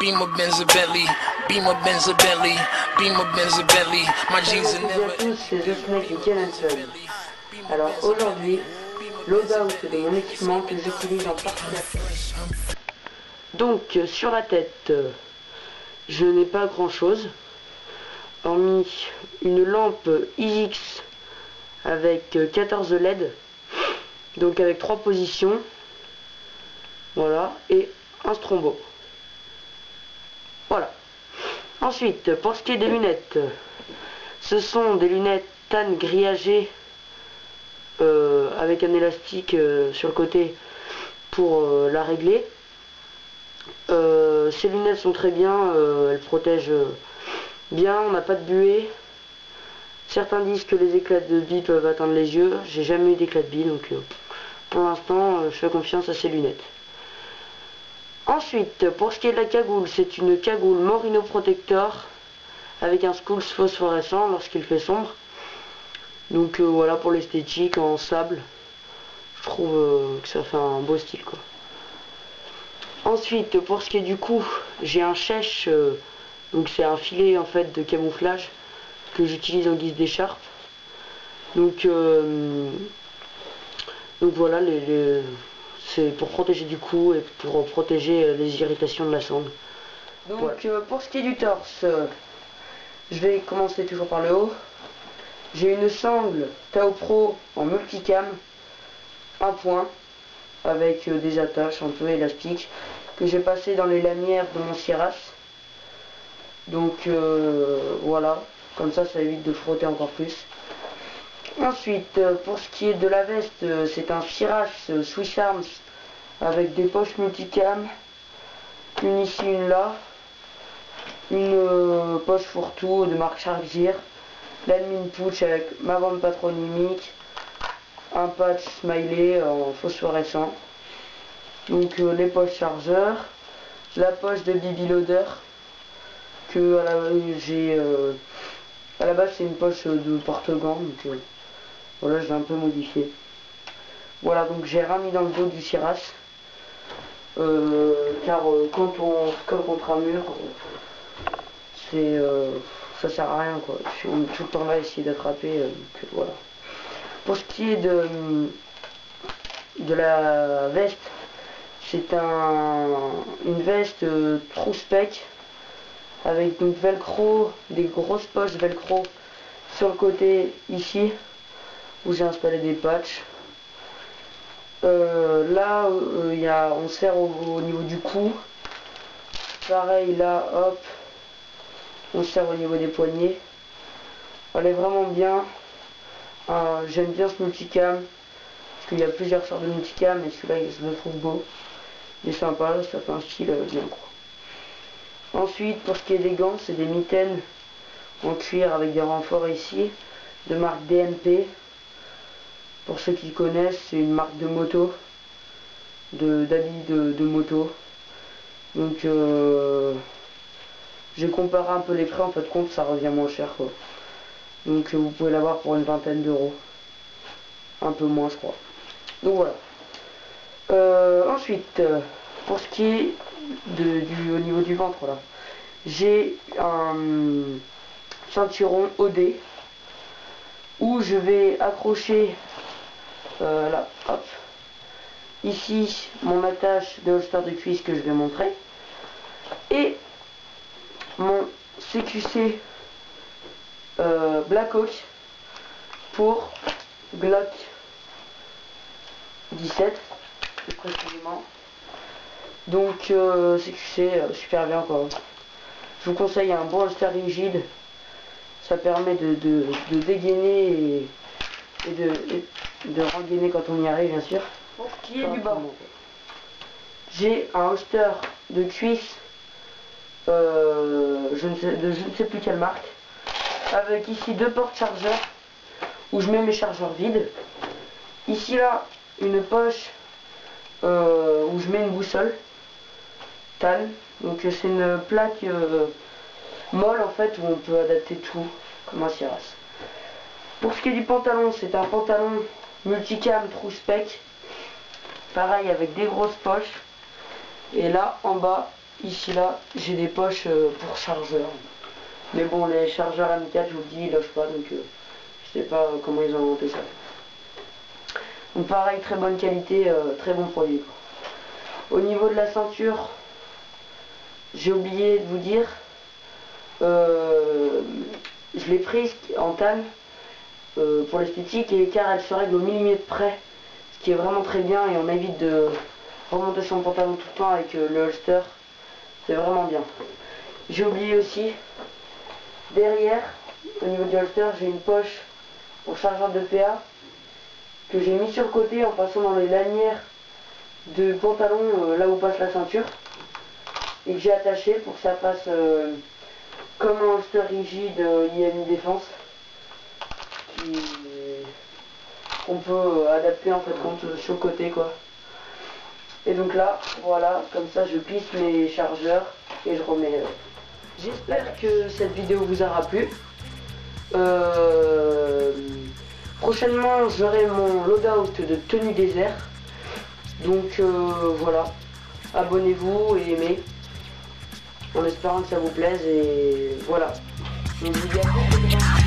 Beamer, Benz, a Bentley, Beamer, Benz, a Bentley, Beamer, Benz, a Bentley. My jeans are Bonjour à tous, c'est The Snake et Kenanson. Alors aujourd'hui, loadout de mon équipement que j'utilise en partie. Donc sur la tête, je n'ai pas grand chose, hormis une lampe IX avec 14 LED, donc avec 3 positions, voilà, et un strombo. Voilà. Ensuite, pour ce qui est des lunettes, ce sont des lunettes tan grillagées avec un élastique sur le côté pour la régler. Ces lunettes sont très bien, elles protègent bien, on n'a pas de buée. Certains disent que les éclats de billes peuvent atteindre les yeux, j'ai jamais eu d'éclats de billes, donc pour l'instant je fais confiance à ces lunettes. Ensuite, pour ce qui est de la cagoule, c'est une cagoule Morino Protector avec un skulls phosphorescent lorsqu'il fait sombre. Donc voilà, pour l'esthétique en sable, je trouve que ça fait un beau style quoi. Ensuite, pour ce qui est du cou, j'ai un chèche, donc c'est un filet en fait de camouflage que j'utilise en guise d'écharpe. Donc voilà, c'est pour protéger du cou et pour protéger les irritations de la sangle. Donc voilà. Pour ce qui est du torse, je vais commencer toujours par le haut. J'ai une sangle Tao Pro en multicam, un point, avec des attaches un peu élastiques, que j'ai passé dans les lanières de mon Sierras. Donc voilà, comme ça évite de frotter encore plus. Ensuite, pour ce qui est de la veste, c'est un Sierras Swiss Arms avec des poches multicam, une ici, une là, une poche fourre-tout de marque Sharkgear, l'admin pouch avec ma bande patronymique, un patch smiley en phosphorescent, donc les poches chargeurs, la poche de BB Loader que à la base c'est une poche de porte-gants, donc voilà, je l'ai un peu modifié. Voilà, donc j'ai rien mis dans le dos du Sierras, car quand on se colle contre un mur, ça sert à rien quoi. On est tout le temps là à essayer d'attraper, donc voilà. Pour ce qui est de la veste, c'est une veste true spec avec donc velcro, des grosses poches velcro sur le côté ici où j'ai installé des patchs. Là on serre au niveau du cou, pareil là, hop, on serre au niveau des poignets. Elle est vraiment bien. J'aime bien ce multicam parce qu'il y a plusieurs sortes de multicam et celui-là je le trouve beau, il est sympa, ça fait un style bien quoi. Ensuite, pour ce qui est des gants, c'est des mitaines en cuir avec des renforts ici de marque DMP. Pour ceux qui connaissent, c'est une marque de moto, d'habits de moto. Donc j'ai comparé un peu les prix, en fait compte ça revient moins cher quoi. Donc vous pouvez l'avoir pour une vingtaine d'euros, un peu moins je crois. Donc voilà. Ensuite, pour ce qui est au niveau du ventre là, j'ai un ceinturon OD où je vais accrocher là, hop, ici mon attache de holster de cuisse que je vais montrer et mon CQC Black Hawk pour Glock 17 plus précisément. Donc CQC super bien quoi. Je vous conseille un bon holster rigide, ça permet de dégainer et de rengainer quand on y arrive bien sûr. Pour ce qui est du bas, j'ai un holster de cuisse je ne sais plus quelle marque, avec ici 2 portes chargeurs où je mets mes chargeurs vides. Ici là une poche où je mets une boussole TAN, donc c'est une plaque molle en fait où on peut adapter tout comme un Sierras. Pour ce qui est du pantalon, c'est un pantalon multicam true spec, pareil avec des grosses poches, et là en bas ici là, j'ai des poches pour chargeurs. Mais bon, les chargeurs amicales, je vous le dis, ils logent pas, donc je sais pas comment ils ont inventé ça. Donc pareil, très bonne qualité, très bon produit, quoi. Au niveau de la ceinture, j'ai oublié de vous dire, je l'ai prise en tanne pour l'esthétique, et car elle se règle au millimètre près, ce qui est vraiment très bien, et on évite de remonter son pantalon tout le temps avec le holster. C'est vraiment bien. J'ai oublié aussi, derrière, au niveau du holster, j'ai une poche pour chargeur de PA que j'ai mis sur le côté en passant dans les lanières de pantalon là où passe la ceinture, et que j'ai attaché pour que ça passe comme un holster rigide IMI Défense qu'on peut adapter en fait sur le côté, quoi. Et donc là, voilà, comme ça je plisse mes chargeurs et je remets. J'espère que cette vidéo vous aura plu. Prochainement, j'aurai mon loadout de tenue désert. Donc voilà, abonnez-vous et aimez, en espérant que ça vous plaise. Et voilà. Donc, je vous dis à bientôt.